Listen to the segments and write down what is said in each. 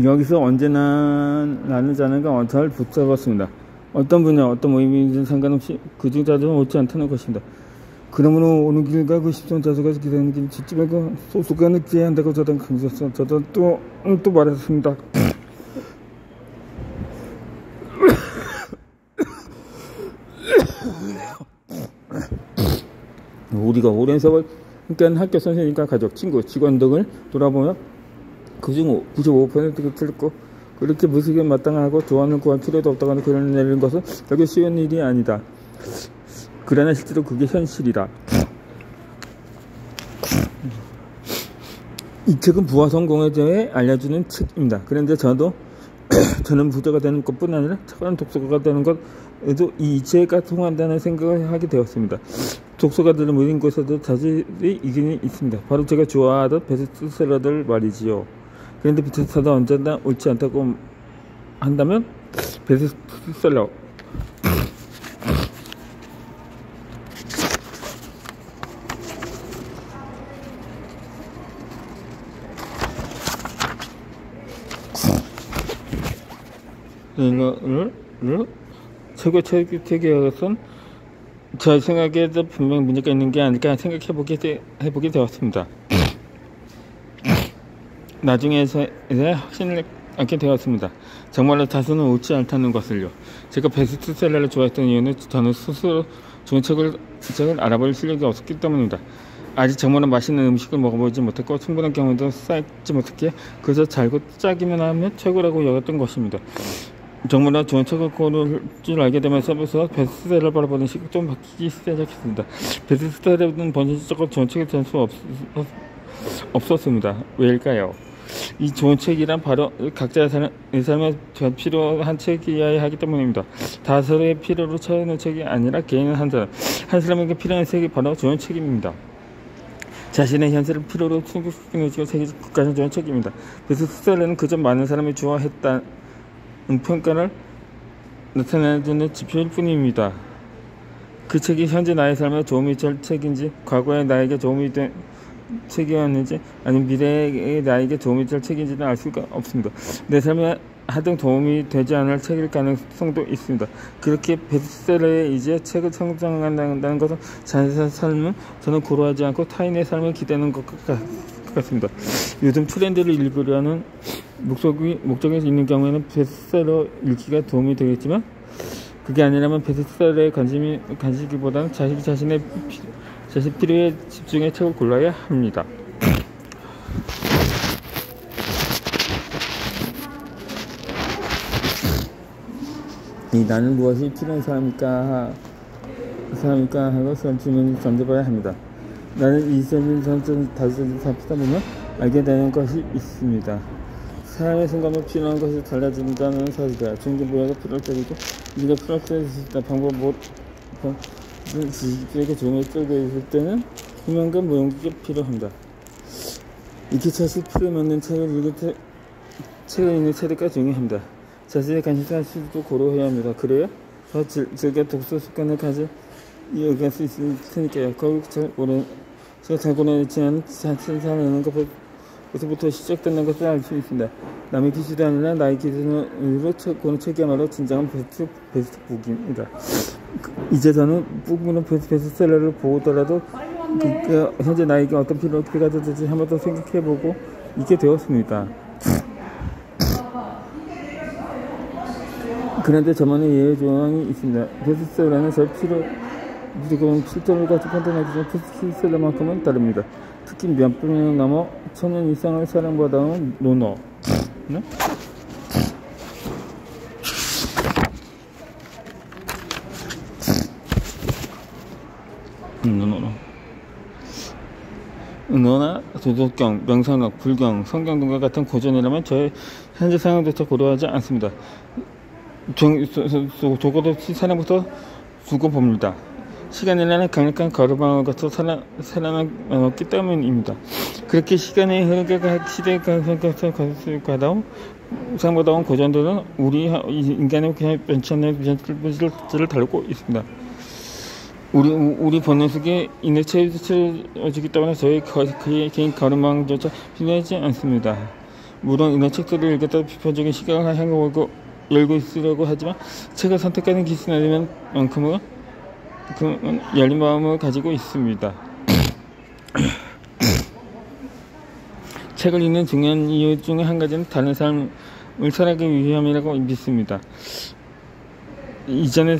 여기서 언제나 나는 자네가 잘 붙잡았습니다. 어떤 분야, 어떤 모임이든 상관없이 그중 자주는 옳지 않다는 것입니다. 그러므로 오는 길과 그 십성 자수가 기다리는 길 짓지 말고 소수가 늦게 한다고 저도 강조했어. 저도 또 말했습니다. 우리가 오랜 세월 함께한 학교 선생님과 가족, 친구, 직원 등을 돌아보며 그중 95%가 틀렸고 그렇게 무식에 마땅하고 조언을 구할 필요도 없다고 결론을 내리는 것은 결코 쉬운 일이 아니다. 그러나 실제로 그게 현실이다. 이 책은 부와 성공에 대해 알려주는 책입니다. 그런데 저는 부자가 되는 것뿐 아니라 착한 독서가가 되는 것에도 이 이체가 통한다는 생각을 하게 되었습니다. 독서가들은 모든 곳에도 자질이 있긴 있습니다. 바로 제가 좋아하던 베스트셀러들 말이지요. 그런데 베스트셀러가 언제나 옳지 않다고 한다면 베스트셀러 이거를 최고 체계에서는 제 생각에도 분명 문제가 있는 게 아닐까 생각해보게 되었습니다. 나중에서 확신을 않게 되었습니다. 정말로 다수는 옳지 않다는 것을요. 제가 베스트셀러를 좋아했던 이유는 저는 스스로 좋은 책을 알아볼 실력이 없었기 때문입니다. 아직 정말로 맛있는 음식을 먹어보지 못했고 충분한 경험도 쌓지 못했기에 그저 잘고 짜기만 하면 최고라고 여겼던 것입니다. 정말로 좋은 책을 고를 줄 알게 되면서부터 베스트셀러를 바라보는 시각이 좀 바뀌기 시작했습니다. 베스트셀러는 본질적으로 좋은 책이 될 수 없었습니다. 왜일까요? 이 좋은 책이란 바로 각자의 삶에 필요한 책이어야 하기 때문입니다. 다수의 필요로 채우는 책이 아니라 개인 한 사람에게 필요한 책이 바로 좋은 책입니다. 자신의 현실을 필요로 충족시키는 책이 가장 좋은 책입니다. 베스트셀러는 그저 많은 사람이 좋아했다는 평가를 나타내주는 지표일 뿐입니다. 그 책이 현재 나의 삶에 도움이 될 책인지, 과거의 나에게 도움이 된 책이었는지, 아니면 미래의 나에게 도움이 될 책인지는 알 수가 없습니다. 내 삶에 하등 도움이 되지 않을 책일 가능성도 있습니다. 그렇게 베스트셀러에 이제 책을 성장한다는 것은 자신의 삶은 저는 고려하지 않고 타인의 삶을 기대는 것 같습니다. 요즘 트렌드를 읽으려는 목적이 있는 경우에는 베스트셀러 읽기가 도움이 되겠지만 그게 아니라면 베스트셀러에 관심기보다는 자신 필요에 집중해 책을 골라야 합니다. 나는 무엇이 필요한 사람일까 하고 질문을 던져봐야 합니다. 나는 이 질문을 살피다 보면 알게 되는 것이 있습니다. 삶의 순간에 필요한 것이 달라진다는 사실이다. 중기부여가 필요할 때이고 네가 필요할 때 있다. 지식에게 조명이 끄고 있을 때는 희망과 무용기가 필요합니다. 이렇게 자식 필요 맞는 책을 읽는 차례가 중요합니다. 자신의 관심사 수도 고려해야 합니다. 그래야 더 즐겨 독서 습관을 이어갈 수 있을 테니까요. 결국 제가 잘 고려하지 않은 자신을 살아내는 것부터 시작되는 것을 알 수 있습니다. 남의 기술이 아니라 나의 기술로 고른 책이야말로 진정한 베스트북입니다. 이제 저는 북문은 베스트셀러를 보더라도 현재 나에게 어떤 필요가 될지 한 번 더 생각해보고 있게 되었습니다. 그런데 저만의 예외 조항이 있습니다. 베스트셀러는 저 무조건 실전을 가지고 판단하기 전 베스트셀러만큼은 다릅니다. 특히 몇 분을 넘어 1000년 이상을 사랑받아온 논어. 네? 은어나 도덕경, 명상학, 불경, 성경 등과 같은 고전이라면 저의 현재 상황조차 고려하지 않습니다. 적어도 사랑부터 두고 봅니다. 시간이라는 강력한 가로방울 같아 살아남기 때문입니다. 그렇게 시간의 흐름과 시대의 가다운 상보다온 고전들은 우리 인간의 변치 않는 본질을 다루고 있습니다. 우리 본능 속에 인내 채워지기 때문에 저희 개인 가로망조차 필요하지 않습니다. 물론 이런 책들을 읽었다고 비판적인 시각을 향해 열고 있으려고 하지만 책을 선택하는 기준이 만큼은 열린 마음을 가지고 있습니다. 책을 읽는 중요한 이유 중에 한 가지는 다른 삶을 살아가기 위함이라고 믿습니다. 이전에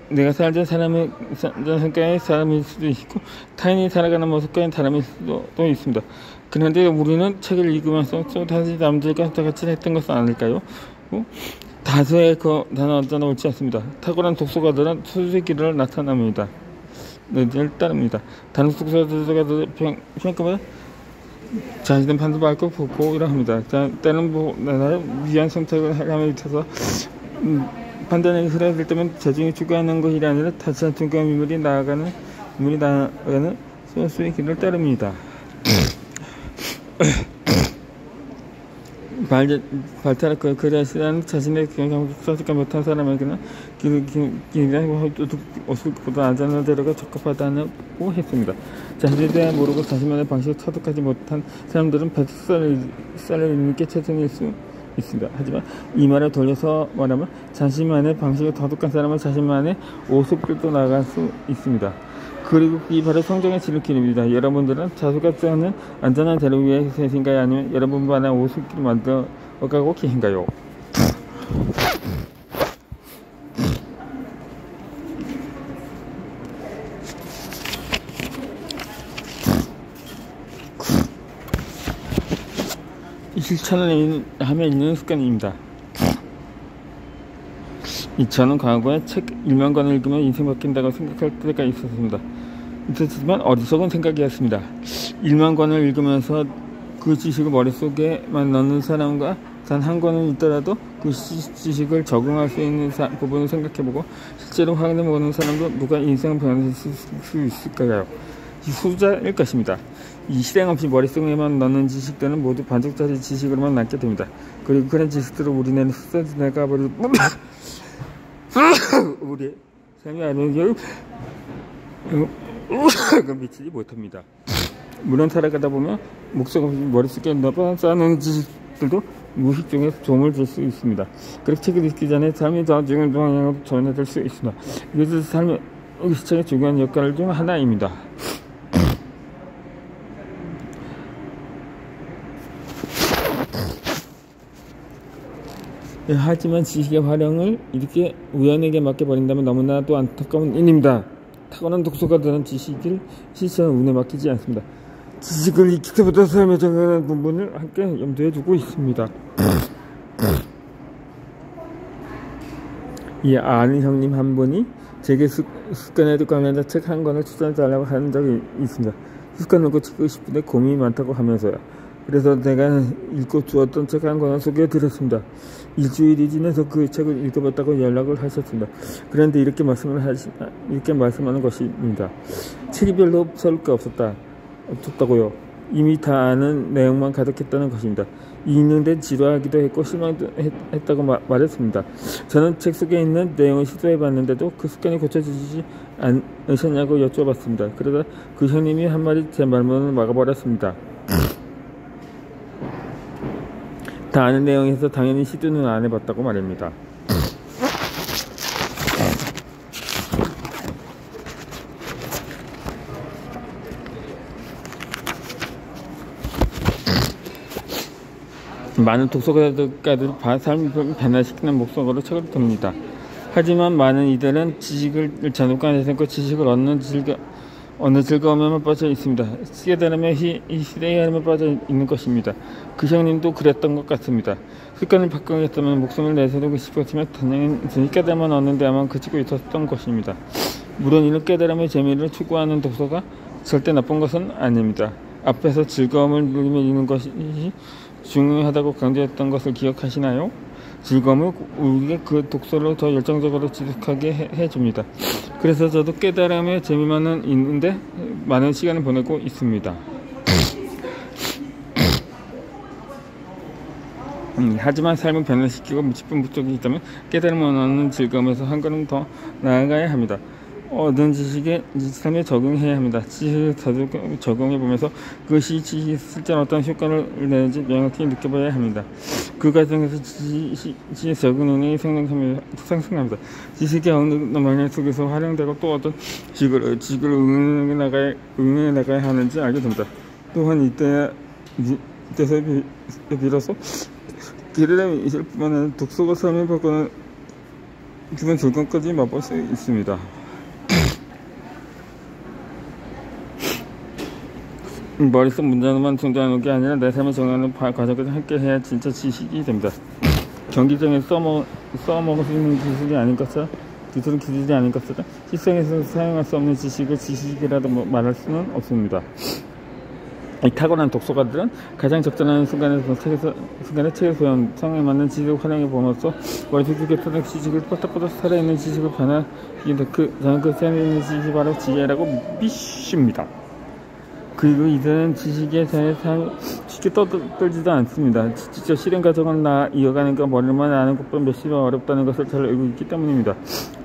내가 살던 사람의 성격의 사람일 수도 있고 타인이 살아가는 모습과의 다름일 수도 있습니다. 그런데 우리는 책을 읽으면서 또 다시 남들과 똑같이 했던 것은 아닐까요? 다수의 단어 어쩌나 옳지 않습니다. 탁월한 독서가들은 소수의 길을 나타납니다. 따릅니다. 다른 독서가들의 평가보다 자신은 판도 밝고 보고 이러합니다. 때는 나를 위한 선택을 하감에 있어서 판단하기 흐려질 때면 재중이 추구하는 것이 아니라 다시 한 중간 인물이 나아가는 소수의 길을 따릅니다. 발달했고 그리하시라는 자신의 경험을 선택하지 못한 사람에게는 길이 어수보다 안전한 대로가 적합하다고 했습니다. 자신에 대해 모르고 자신만의 방식을 터득하지 못한 사람들은 베스트셀러를 읽는 게 최선일 수 있습니다. 하지만 이 말을 돌려서 말하면 자신만의 방식을 터득한 사람은 자신만의 오습길도 나아갈 수 있습니다. 그리고 이 바로 성장의 지름길입니다. 여러분들은 자수가 쓰는 안전한 대로 위에 계신가요? 아니면 여러분만의 오습길을 만들어가고 계신가요? 실천을 하며 읽는 습관입니다. 저는 과거에 책 1만 권을 읽으면 인생 바뀐다고 생각할 때가 있었지만 어리석은 생각이었습니다. 1만 권을 읽으면서 그 지식을 머릿속에만 넣는 사람과 단 한 권은 있더라도 그 지식을 적응할 수 있는 부분을 생각해보고 실제로 확인해보는 사람도 누가 인생을 변화시킬 수 있을까요? 후자일 것입니다. 이 실행 없이 머릿속에만 넣는 지식들은 모두 반쪽짜리 지식으로만 남게 됩니다. 그리고 그런 지식들을 우리는 흡수해가 버리고 우리의 삶의 아름다움을 미치지 못합니다. 물론 살아가다 보면 목적 없이 머릿속에 쌓아놓은 지식들도 무의식중에 도움을 줄 수 있습니다. 그렇게 책을 읽기 전에 삶이 더 중요한 방향으로 전해질 수 있습니다. 이것은 삶의 시청의 중요한 역할 중 하나입니다. 하지만 지식의 활용을 이렇게 우연에게 맡겨버린다면 너무나도 안타까운 일입니다. 타고난 독서가들은 지식을 실천한 운에 맡기지 않습니다. 지식을 익힐 때부터 삶에 정하는 부분을 함께 염두에 두고 있습니다. 이 아는 형님 한 분이 제게 습관에도 관련된 책 한 권을 추천해달라고 하는 적이 있습니다. 습관을 고치고 싶은데 고민이 많다고 하면서요. 그래서 내가 읽고 주었던 책 한 권을 소개해드렸습니다. 일주일이 지나서 그 책을 읽어봤다고 연락을 하셨습니다. 그런데 이렇게 말씀하는 것입니다. 책이 별로 설 게 없었다고요. 이미 다 아는 내용만 가득했다는 것입니다. 읽는데 지루하기도 했고 실망도 했다고 말했습니다. 저는 책 속에 있는 내용을 시도해봤는데도 그 습관이 고쳐지지 않으셨냐고 여쭤봤습니다. 그러다 그 형님이 한마디 제 말문을 막아버렸습니다. 다 아는 내용에서 당연히 시도는 안 해봤다고 말입니다. 많은 독서가들이 삶을 변화시키는 목적으로 책을 듭니다. 하지만 많은 이들은 지식을 잔혹한 세상과 지식을 얻는 즐거움에만 빠져 있습니다. 깨달음의 이 시대의 흐름에 빠져 있는 것입니다. 그 형님도 그랬던 것 같습니다. 습관을 바꾸겠다면 목숨을 내세우고 싶었지만 단연히 깨달음만 얻는 데만 그치고 있었던 것입니다. 물론 이런 깨달음의 재미를 추구하는 독서가 절대 나쁜 것은 아닙니다. 앞에서 즐거움을 누리며 읽는 것이 중요하다고 강조했던 것을 기억하시나요? 즐거움은 우리에게 그 독서를 더 열정적으로 지속하게 해줍니다. 그래서 저도 깨달음의 재미만은 있는데 많은 시간을 보내고 있습니다. 하지만 삶을 변화시키고 깊은 목적이 있다면 깨달음을 얻는 즐거움에서 한 걸음 더 나아가야 합니다. 얻은 지식에 삶에 적용해야 합니다. 지식을 적용해 보면서 그것이 지식이 실제로 어떤 효과를 내는지 명확히 느껴봐야 합니다. 그 과정에서 지식의 적응 능력이 상승합니다. 지식이 어느 방향 속에서 활용되고 또 어떤 지식을 응용해 나가야 하는지 알게 됩니다. 또한 이때서 비로소 길을 잊을 뿐만 아니라 독서가 삶을 바꾸는 기본 즐거움까지 맛볼 수 있습니다. 머릿속 문장만 존재하는 게 아니라 내 삶을 정하는 과정까지 함께 해야 진짜 지식이 됩니다. 경기장에 써먹을 수 있는 기술이 아닌 것처럼 기술이 아닌 것처럼 실생에서 사용할 수 없는 지식을 지식이라도 말할 수는 없습니다. 이 탁월한 독서가들은 가장 적절한 순간에 책에서 배운 상황에 맞는 지식을 활용해 보면서 머릿속에 터득 지식을 뻗어뻗어 살아있는 지식을 저는 그 삶에 있는 지식이 바로 지혜라고 믿습니다. 그리고 이들은 지식에 대해서 쉽게 떠들지도 않습니다. 직접 실행 과정을 이어가는 것 머리만 아는 것보다 몇십 배 어렵다는 것을 잘 알고 있기 때문입니다.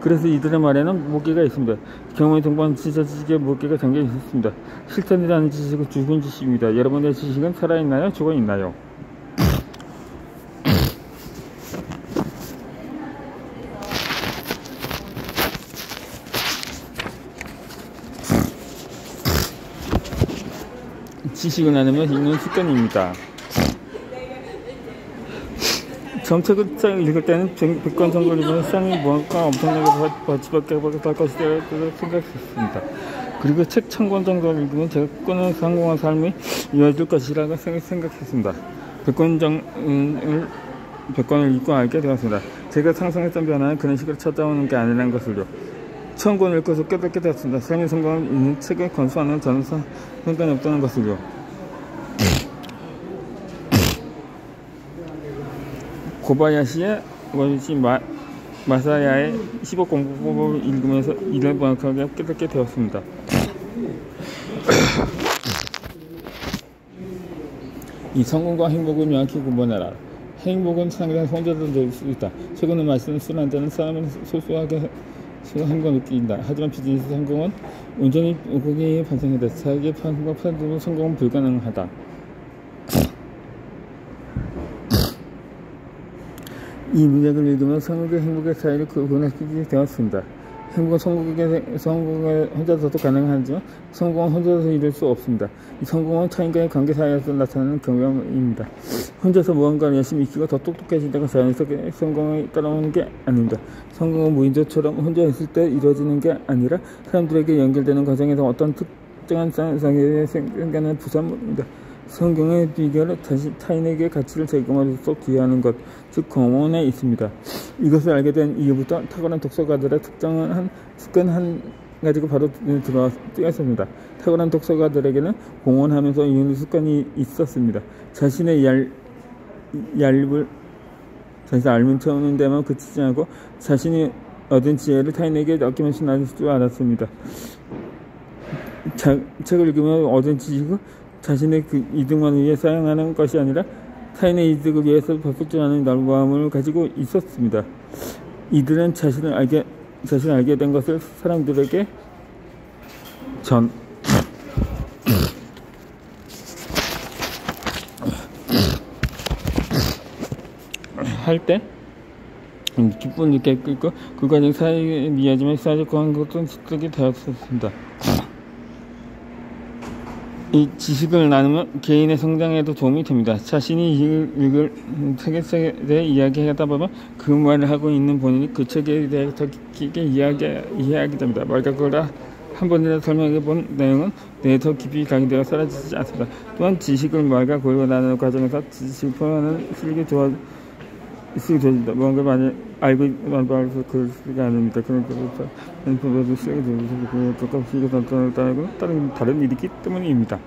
그래서 이들의 말에는 무게가 있습니다. 경험에 동반한 지식에 무게가 담겨 있습니다. 실천이라는 지식은 죽은 지식입니다. 여러분의 지식은 살아있나요? 죽어있나요? 지식을 나누며 읽는 습관입니다. 정책을 읽을 때는 100권 정보를 읽으면 시장이 무언가 엄청나게 바치밖에 할 것이라고 생각했습니다. 그리고 책 1000권 정도를 읽으면 제가 꾸는 성공한 삶이 이어질 것이라고 생각했습니다. 100권을 읽고 알게 되었습니다. 제가 상상했던 변화는 그런 식으로 찾아오는 게 아니라는 것을요. 1000권을 읽고서 깨닫게 되었습니다. 삶의 성공을 읽는 책을 건수하는 저는 상관이 없다는 것을요. 고바야시의 마사야의 15 공부법을 읽으면서 이를 명확하게 깨닫게 되었습니다. 이 성공과 행복을 명확히 구분해라. 행복은 상대방 혼자도 될 수 있다. 최근에 마시는 술 한 잔은 사람을 소소하게 한 거 느낀다. 하지만 비즈니스 성공은 온전히 고객이 발생한다. 자기의 판단과 판단으로 성공은 불가능하다. 이 문맥을 읽으면 성공과 행복의 차이를 구분하게 되었습니다. 행복은 성공을 혼자서도 가능하지만 성공은 혼자서 이룰 수 없습니다. 이 성공은 타인과의 관계 사이에서 나타나는 경험입니다. 혼자서 무언가를 열심히 익히고 더 똑똑해진다고 자연스럽게 성공에 따라오는 게 아닙니다. 성공은 무인도처럼 혼자 있을 때 이루어지는 게 아니라 사람들에게 연결되는 과정에서 어떤 특정한 상황에 생겨나는 부산물입니다. 성공의 비결은 다시 타인에게 가치를 제공하면서 기여하는 것, 즉 공헌에 있습니다. 이것을 알게 된 이후부터 탁월한 독서가들의 특정한 습관 한 가지가 바로 뜨였습니다. 탁월한 독서가들에게는 공헌하면서 이루는 습관이 있었습니다. 자신의 얄입을 알면 채우는 데만 그치지 않고 자신이 얻은 지혜를 타인에게 아낌없이 나눌 줄 알았습니다. 책을 읽으면 얻은 지식은 자신의 이득만 위해 사용하는 것이 아니라 타인의 이득을 위해서 버틸 넓음을 가지고 있었습니다. 이들은 자신을 알게 된 것을 사람들에게 할 때 기쁨을 느꼈고 그 과정 사이에 미하지만 쌓여있고 한 것은 습득이 되었습니다. 이 지식을 나누면 개인의 성장에도 도움이 됩니다. 자신이 읽을 책에 대해 이야기하다 보면 그 말을 하고 있는 본인이 그 책에 대해 더 깊게 이해하게 됩니다. 말과 그걸 한 번이라도 설명해 본 내용은 뇌에 더 깊이 각인되어 사라지지 않습니다. 또한 지식을 말과 글로 나누는 과정에서 지식을 표현하는 실력이 좋아집니다. 무언가 많이 알고 말해서 글을 쓰지 않습니다. 그런 것부터 인포도 실력이 좋아지고 그것과 시기에 다른 일이기 때문입니다.